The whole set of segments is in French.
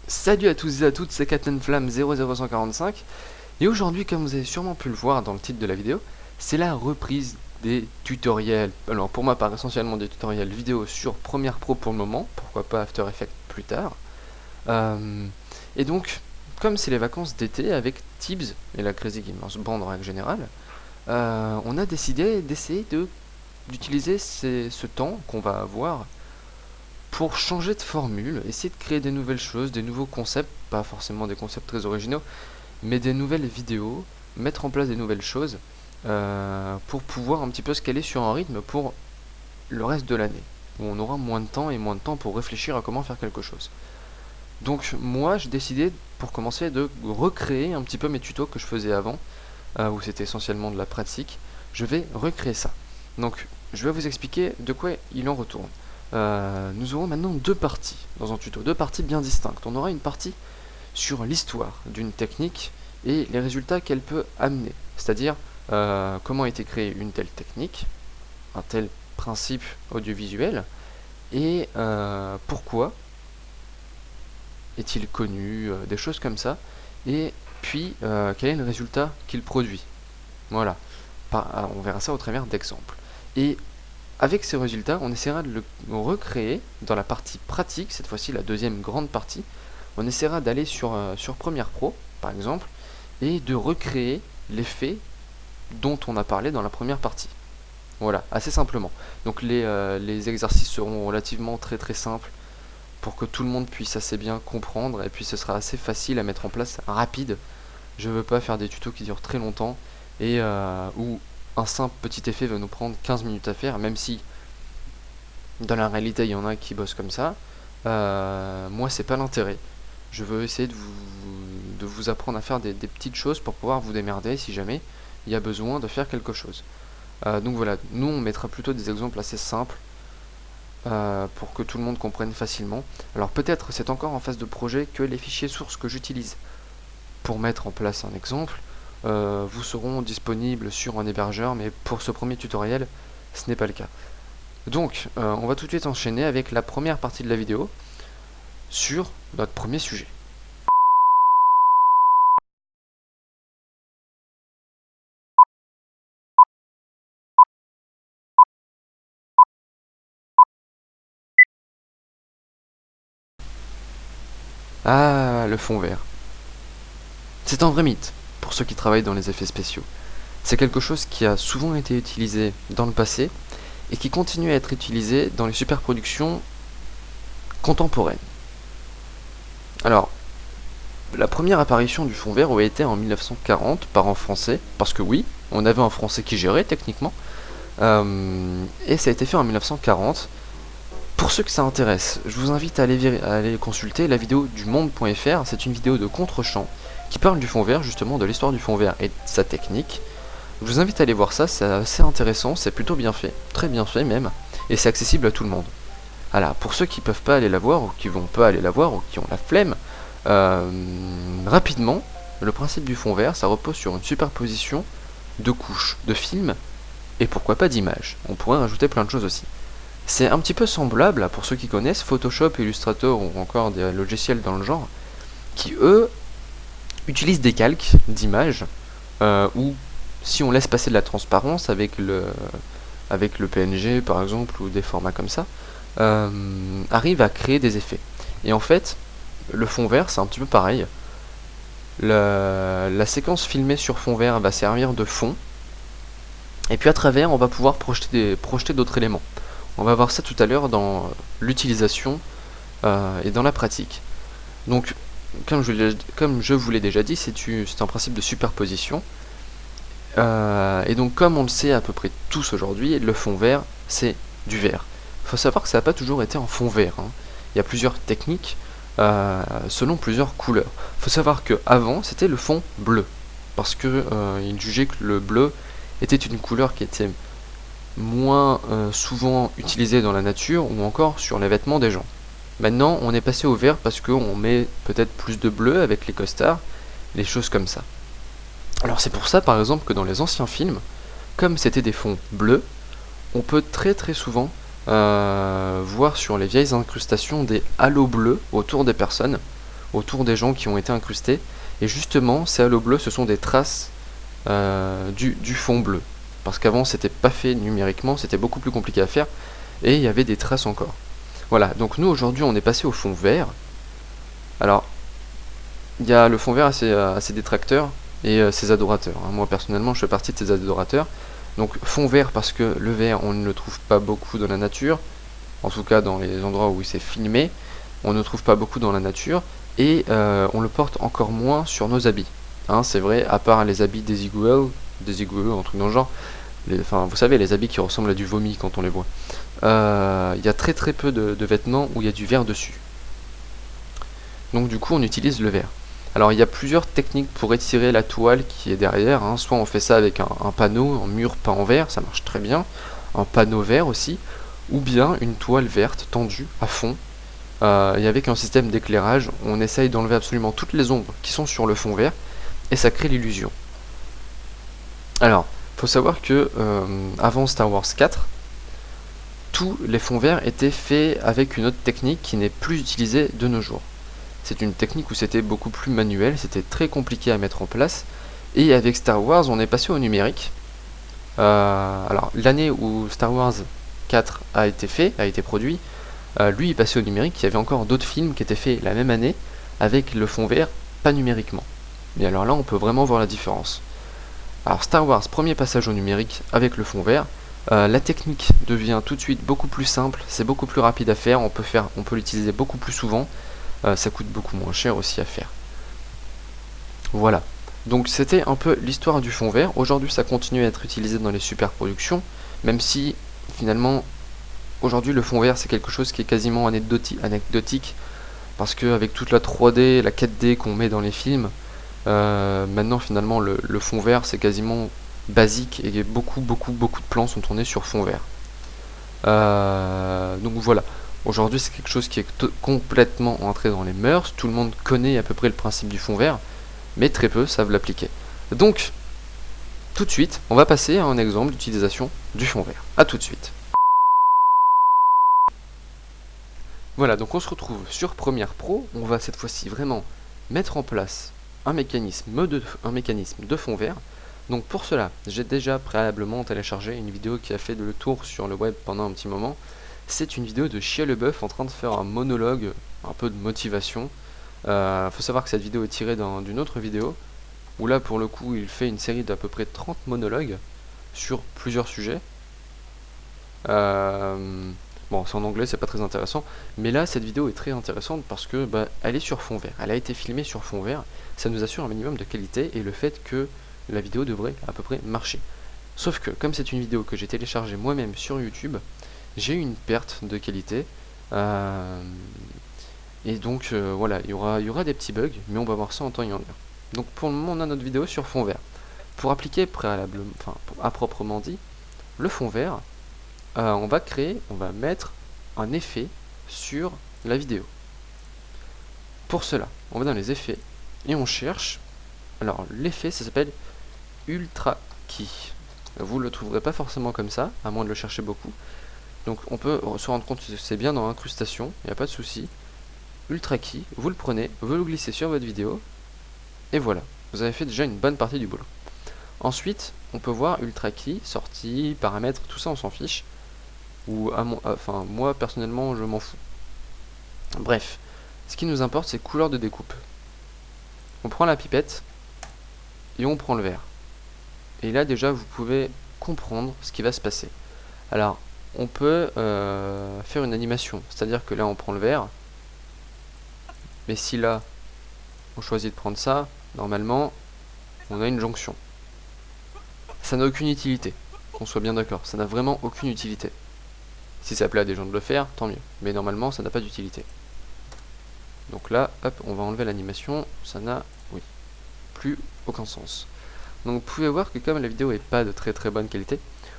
Salut à tous et à toutes, c'est Captain Flamme 00145 et aujourd'hui, comme vous avez sûrement pu le voir dans le titre de la vidéo, c'est la reprise des tutoriels. Alors pour moi, par essentiellement des tutoriels vidéo sur Premiere Pro pour le moment, pourquoi pas After Effects plus tard. Et donc, comme c'est les vacances d'été avec Tibbs et la Crazy Gamers Band en règle générale, on a décidé d'essayer d'utiliser ce temps qu'on va avoir pour changer de formule, essayer de créer des nouvelles choses, des nouveaux concepts, pas forcément des concepts très originaux, mais des nouvelles vidéos, mettre en place des nouvelles choses pour pouvoir un petit peu se caler sur un rythme pour le reste de l'année, où on aura moins de temps et moins de temps pour réfléchir à comment faire quelque chose. Donc moi j'ai décidé pour commencer de recréer un petit peu mes tutos que je faisais avant, où c'était essentiellement de la pratique. Je vais recréer ça. Donc je vais vous expliquer de quoi il en retourne. Nous aurons maintenant deux parties dans un tuto, deux parties bien distinctes. On aura une partie sur l'histoire d'une technique et les résultats qu'elle peut amener, c'est-à-dire comment a été créée une telle technique, un tel principe audiovisuel, et pourquoi est-il connu, des choses comme ça, et puis quel est le résultat qu'il produit. Voilà, on verra ça au travers d'exemples. Et avec ces résultats, on essaiera de le recréer dans la partie pratique, cette fois-ci la deuxième grande partie. On essaiera d'aller sur Premiere Pro, par exemple, et de recréer l'effet dont on a parlé dans la première partie. Voilà, assez simplement. Donc les exercices seront relativement très simples pour que tout le monde puisse assez bien comprendre, et puis ce sera assez facile à mettre en place, rapide. Je veux pas faire des tutos qui durent très longtemps, et où un simple petit effet va nous prendre 15 minutes à faire, même si dans la réalité il y en a qui bossent comme ça. Moi c'est pas l'intérêt. Je veux essayer de vous apprendre à faire des petites choses pour pouvoir vous démerder si jamais il y a besoin de faire quelque chose. Donc voilà, nous on mettra plutôt des exemples assez simples pour que tout le monde comprenne facilement. Alors peut-être c'est encore en phase de projet que les fichiers sources que j'utilise pour mettre en place un exemple vous seront disponibles sur un hébergeur, mais pour ce premier tutoriel ce n'est pas le cas. Donc on va tout de suite enchaîner avec la première partie de la vidéo sur notre premier sujet. Ah, le fond vert. C'est un vrai mythe pour ceux qui travaillent dans les effets spéciaux. C'est quelque chose qui a souvent été utilisé dans le passé et qui continue à être utilisé dans les superproductions contemporaines. Alors, la première apparition du fond vert aurait été en 1940 par un Français, parce que oui, on avait un Français qui gérait techniquement, et ça a été fait en 1940. Pour ceux que ça intéresse, je vous invite à aller consulter la vidéo du monde.fr, c'est une vidéo de contre-champ qui parle du fond vert, justement de l'histoire du fond vert et de sa technique. Je vous invite à aller voir ça, c'est assez intéressant, c'est plutôt bien fait, très bien fait même, et c'est accessible à tout le monde. Voilà, pour ceux qui peuvent pas aller la voir, ou qui vont pas aller la voir, ou qui ont la flemme, rapidement, le principe du fond vert, ça repose sur une superposition de couches de films, et pourquoi pas d'images. On pourrait rajouter plein de choses aussi. C'est un petit peu semblable, pour ceux qui connaissent, Photoshop, Illustrator, ou encore des logiciels dans le genre, qui eux, utilisent des calques d'images, où si on laisse passer de la transparence avec le PNG par exemple, ou des formats comme ça, arrive à créer des effets. Et en fait, le fond vert c'est un petit peu pareil. La séquence filmée sur fond vert va servir de fond, et puis à travers on va pouvoir projeter d'autres éléments. On va voir ça tout à l'heure dans l'utilisation et dans la pratique. Donc comme je vous l'ai déjà dit, c'est un principe de superposition. Et donc comme on le sait à peu près tous aujourd'hui, le fond vert c'est du vert. Il faut savoir que ça n'a pas toujours été en fond vert, hein. Il y a plusieurs techniques selon plusieurs couleurs. Il faut savoir qu'avant c'était le fond bleu, parce que ils jugeaient que le bleu était une couleur qui était moins souvent utilisée dans la nature ou encore sur les vêtements des gens. Maintenant on est passé au vert parce qu'on met peut-être plus de bleu avec les costards, les choses comme ça. Alors c'est pour ça par exemple que dans les anciens films, comme c'était des fonds bleus, on peut très souvent voir sur les vieilles incrustations des halos bleus autour des personnes, autour des gens qui ont été incrustés. Et justement, ces halos bleus, ce sont des traces du fond bleu. Parce qu'avant, c'était pas fait numériquement, c'était beaucoup plus compliqué à faire, et il y avait des traces encore. Voilà, donc nous aujourd'hui, on est passé au fond vert. Alors, il y a le fond vert à ses détracteurs et ses adorateurs. Moi, personnellement, je fais partie de ces adorateurs. Donc, fond vert parce que le vert, on ne le trouve pas beaucoup dans la nature, en tout cas dans les endroits où il s'est filmé. On ne trouve pas beaucoup dans la nature, et on le porte encore moins sur nos habits. Hein, c'est vrai, à part les habits désigueux, un truc dans le genre, enfin, vous savez, les habits qui ressemblent à du vomi quand on les voit. Il y a très très peu de vêtements où il y a du vert dessus. Donc du coup, on utilise le vert. Alors il y a plusieurs techniques pour étirer la toile qui est derrière. Hein. Soit on fait ça avec un panneau, un mur peint en vert, ça marche très bien. Un panneau vert aussi. Ou bien une toile verte tendue à fond. Et avec un système d'éclairage, on essaye d'enlever absolument toutes les ombres qui sont sur le fond vert. Et ça crée l'illusion. Alors, faut savoir que avant Star Wars 4, tous les fonds verts étaient faits avec une autre technique qui n'est plus utilisée de nos jours. C'est une technique où c'était beaucoup plus manuel, c'était très compliqué à mettre en place. Et avec Star Wars, on est passé au numérique. Alors, l'année où Star Wars 4 a été produit, lui est passé au numérique. Il y avait encore d'autres films qui étaient faits la même année avec le fond vert, pas numériquement. Mais alors là, on peut vraiment voir la différence. Alors Star Wars, premier passage au numérique avec le fond vert. La technique devient tout de suite beaucoup plus simple, c'est beaucoup plus rapide à faire, on peut l'utiliser beaucoup plus souvent, ça coûte beaucoup moins cher aussi à faire. Voilà. Donc c'était un peu l'histoire du fond vert. Aujourd'hui, ça continue à être utilisé dans les superproductions, même si finalement aujourd'hui le fond vert c'est quelque chose qui est quasiment anecdotique, parce qu'avec toute la 3D, la 4D qu'on met dans les films, maintenant finalement le fond vert c'est quasiment basique, et beaucoup de plans sont tournés sur fond vert. Donc voilà, aujourd'hui c'est quelque chose qui est complètement entré dans les mœurs, tout le monde connaît à peu près le principe du fond vert, mais très peu savent l'appliquer. Donc tout de suite, on va passer à un exemple d'utilisation du fond vert. A tout de suite. Voilà, donc on se retrouve sur Premiere Pro, on va cette fois-ci vraiment mettre en place un mécanisme de fond vert. Donc pour cela, j'ai déjà préalablement téléchargé une vidéo qui a fait le tour sur le web pendant un petit moment. C'est une vidéo de Shia LaBeouf en train de faire un monologue, un peu de motivation. Faut savoir que cette vidéo est tirée d'une autre vidéo, où là pour le coup il fait une série d'à peu près 30 monologues sur plusieurs sujets. Bon, c'est en anglais, c'est pas très intéressant, mais là cette vidéo est très intéressante parce que elle est sur fond vert, elle a été filmée sur fond vert, ça nous assure un minimum de qualité et le fait que la vidéo devrait à peu près marcher. Sauf que comme c'est une vidéo que j'ai téléchargée moi-même sur YouTube, j'ai eu une perte de qualité, et donc voilà, il y aura des petits bugs, mais on va voir ça en temps et en heure. Donc pour le moment on a notre vidéo sur fond vert. Pour appliquer préalablement, à proprement dit, le fond vert, on va mettre un effet sur la vidéo. Pour cela, on va dans les effets et on cherche. Alors l'effet, ça s'appelle Ultra Key. Vous le trouverez pas forcément comme ça, à moins de le chercher beaucoup. Donc on peut se rendre compte que c'est bien dans incrustation, il n'y a pas de souci. Ultra Key, vous le prenez, vous le glissez sur votre vidéo, et voilà, vous avez fait déjà une bonne partie du boulot. Ensuite, on peut voir Ultra Key, sortie, paramètres, tout ça on s'en fiche. Ou enfin moi personnellement je m'en fous. Bref, ce qui nous importe c'est couleur de découpe. On prend la pipette et on prend le vert. Et là déjà vous pouvez comprendre ce qui va se passer. Alors on peut faire une animation, c'est-à-dire que là on prend le vert, mais si là on choisit de prendre ça, normalement on a une jonction. Ça n'a aucune utilité, qu'on soit bien d'accord, ça n'a vraiment aucune utilité. Si ça plaît à des gens de le faire, tant mieux. Mais normalement, ça n'a pas d'utilité. Donc là, hop, on va enlever l'animation. Ça n'a, oui, plus aucun sens. Donc vous pouvez voir que comme la vidéo n'est pas de très très bonne qualité,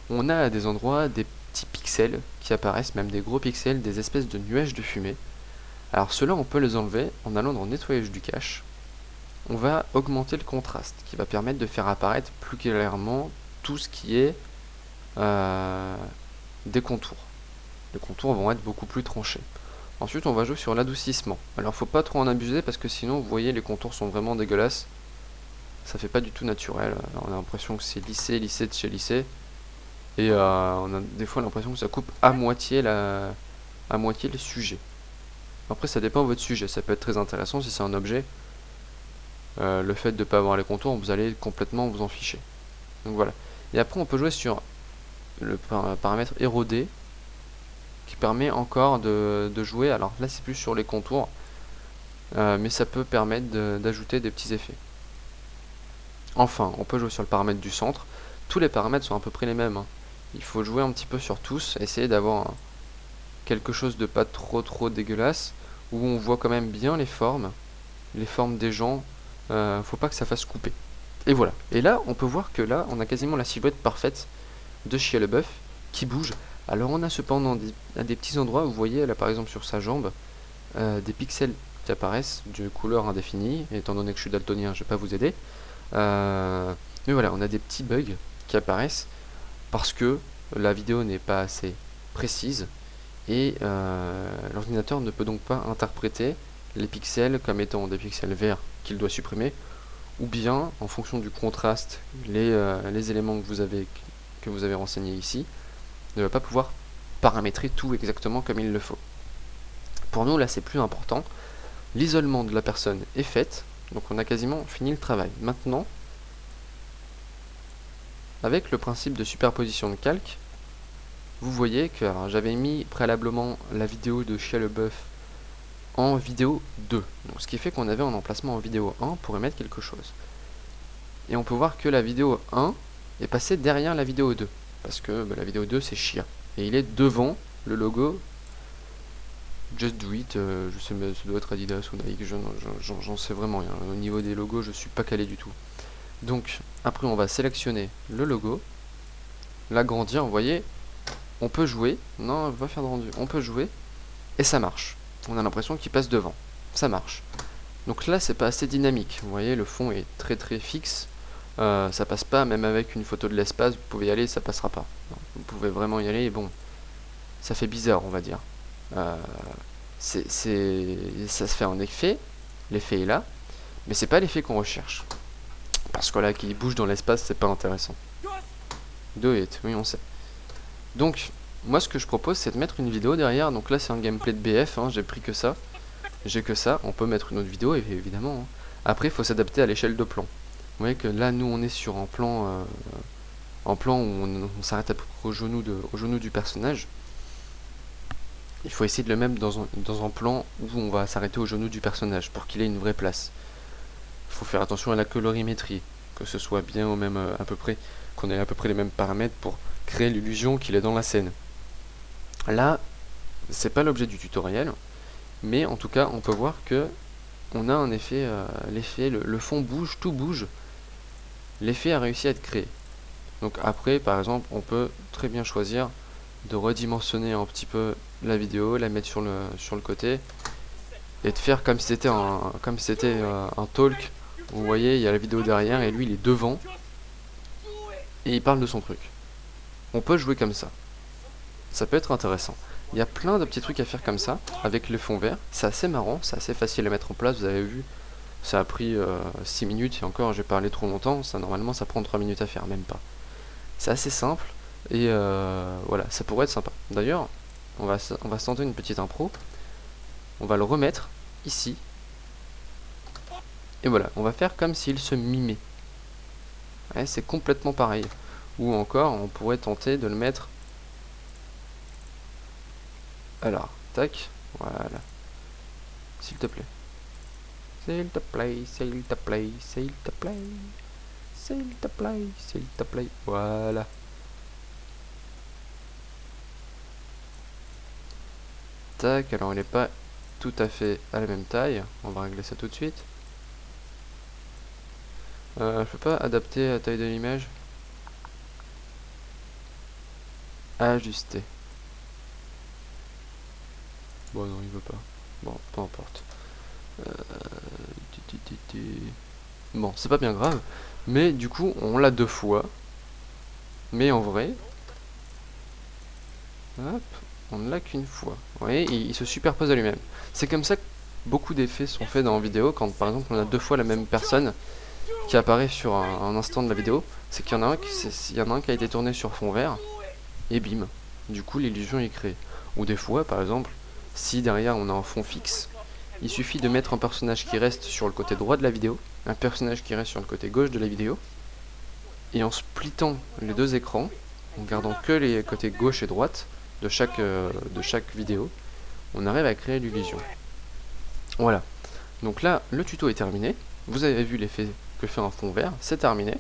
on a à des endroits des petits pixels qui apparaissent, même des gros pixels, des espèces de nuages de fumée. Alors ceux-là, on peut les enlever en allant dans nettoyage du cache. On va augmenter le contraste, qui va permettre de faire apparaître plus clairement tout ce qui est des contours. Les contours vont être beaucoup plus tranchés. Ensuite, on va jouer sur l'adoucissement. Alors, faut pas trop en abuser parce que sinon, vous voyez, les contours sont vraiment dégueulasses. Ça fait pas du tout naturel. On a l'impression que c'est lissé, lissé de chez lissé. Et on a des fois l'impression que ça coupe à moitié le sujet. Après, ça dépend de votre sujet. Ça peut être très intéressant si c'est un objet. Le fait de ne pas avoir les contours, vous allez complètement vous en ficher. Donc voilà. Et après, on peut jouer sur le paramètre érodé, qui permet encore de jouer. Alors là, c'est plus sur les contours, mais ça peut permettre d'ajouter des petits effets. Enfin, on peut jouer sur le paramètre du centre. Tous les paramètres sont à peu près les mêmes, hein. Il faut jouer un petit peu sur tous, essayer d'avoir quelque chose de pas trop dégueulasse, où on voit quand même bien les formes des gens. Faut pas que ça fasse couper. Et voilà. Et là, on peut voir que là, on a quasiment la silhouette parfaite de Shia LaBeouf qui bouge. Alors on a cependant à des petits endroits, vous voyez là par exemple sur sa jambe, des pixels qui apparaissent de couleur indéfinie. Et étant donné que je suis daltonien, je vais pas vous aider. Mais voilà, on a des petits bugs qui apparaissent parce que la vidéo n'est pas assez précise et l'ordinateur ne peut donc pas interpréter les pixels comme étant des pixels verts qu'il doit supprimer, ou bien en fonction du contraste, les éléments que vous avez renseignés ici, ne va pas pouvoir paramétrer tout exactement comme il le faut. Pour nous là c'est plus important, l'isolement de la personne est fait, donc on a quasiment fini le travail. Maintenant, avec le principe de superposition de calque, vous voyez que j'avais mis préalablement la vidéo de Shia LaBeouf en vidéo 2. Donc, ce qui fait qu'on avait un emplacement en vidéo 1 pour émettre quelque chose. Et on peut voir que la vidéo 1 est passée derrière la vidéo 2. Parce que la vidéo 2 c'est Shia. Et il est devant le logo Just Do It. Je sais mais ça doit être Adidas ou Nike, j'en sais vraiment rien. Au niveau des logos je suis pas calé du tout. Donc après on va sélectionner le logo, l'agrandir, vous voyez, on peut jouer, non, on va pas faire de rendu, on peut jouer, et ça marche. On a l'impression qu'il passe devant, ça marche. Donc là c'est pas assez dynamique, vous voyez, le fond est très fixe, ça passe pas, même avec une photo de l'espace, vous pouvez y aller, ça passera pas. Non, vous pouvez vraiment y aller, et bon, ça fait bizarre, on va dire. Ça se fait en effet, l'effet est là, mais c'est pas l'effet qu'on recherche. Parce que là, qu'il bouge dans l'espace, c'est pas intéressant. Do it, oui, on sait. Donc, moi, ce que je propose, c'est de mettre une vidéo derrière. Donc là, c'est un gameplay de BF, hein, j'ai pris que ça. J'ai que ça. On peut mettre une autre vidéo, évidemment, hein. Après, il faut s'adapter à l'échelle de plan. Vous voyez que là, nous, on est sur un plan, où on s'arrête à peu près au genou du personnage. Il faut essayer de le mettre dans un plan où on va s'arrêter au genou du personnage pour qu'il ait une vraie place. Il faut faire attention à la colorimétrie, que ce soit bien au même à peu près, qu'on ait à peu près les mêmes paramètres pour créer l'illusion qu'il est dans la scène. Là, c'est pas l'objet du tutoriel, mais en tout cas, on peut voir que on a un effet, le fond bouge, tout bouge. L'effet a réussi à être créé. Donc après, par exemple, on peut très bien choisir de redimensionner un petit peu la vidéo, la mettre sur le côté, et de faire comme si c'était un talk. Vous voyez, il y a la vidéo derrière et lui il est devant et il parle de son truc. On peut jouer comme ça. Ça peut être intéressant. Il y a plein de petits trucs à faire comme ça avec le fond vert. C'est assez marrant, c'est assez facile à mettre en place. Vous avez vu, ça a pris 6 minutes et encore j'ai parlé trop longtemps. Ça normalement ça prend 3 minutes à faire, même pas. C'est assez simple et voilà, ça pourrait être sympa. D'ailleurs, on va se tenter une petite impro. On va le remettre ici. Et voilà, on va faire comme s'il se mimait. Ouais, c'est complètement pareil. Ou encore, on pourrait tenter de le mettre... Alors, tac, voilà. S'il te plaît. S'il te plaît, s'il te plaît, s'il te plaît. S'il te plaît, s'il te plaît. Voilà. Tac, alors il n'est pas tout à fait à la même taille. On va régler ça tout de suite. Je peux pas adapter la taille de l'image. Ajuster. Bon non, il veut pas. Bon, peu importe. Bon, c'est pas bien grave. Mais du coup, on l'a 2 fois. Mais en vrai... Hop. on ne l'a qu'une fois. Vous voyez, il se superpose à lui-même. C'est comme ça que beaucoup d'effets sont faits dans la vidéo, quand par exemple on a 2 fois la même personne qui apparaît sur un instant de la vidéo, c'est qu'il y en a un qui a été tourné sur fond vert, et bim, du coup l'illusion est créée. Ou des fois, par exemple, si derrière on a un fond fixe, il suffit de mettre un personnage qui reste sur le côté droit de la vidéo, un personnage qui reste sur le côté gauche de la vidéo, et en splittant les 2 écrans, en gardant que les côtés gauche et droite de chaque vidéo, on arrive à créer l'illusion. Voilà, donc là le tuto est terminé, vous avez vu l'effet que fait un fond vert, c'est terminé.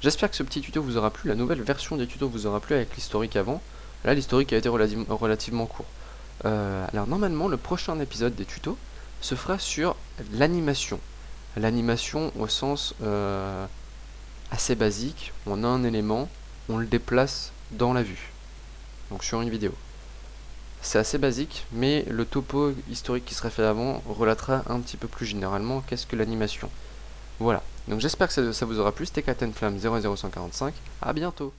J'espère que ce petit tuto vous aura plu, la nouvelle version des tutos vous aura plu avec l'historique avant. Là l'historique a été relativement court. Alors normalement le prochain épisode des tutos se fera sur l'animation. L'animation au sens assez basique, on a un élément, on le déplace dans la vue, donc sur une vidéo. C'est assez basique, mais le topo historique qui serait fait avant relatera un petit peu plus généralement qu'est-ce que l'animation. Voilà, donc j'espère que ça vous aura plu, c'était Captain Flamme 00145, à bientôt.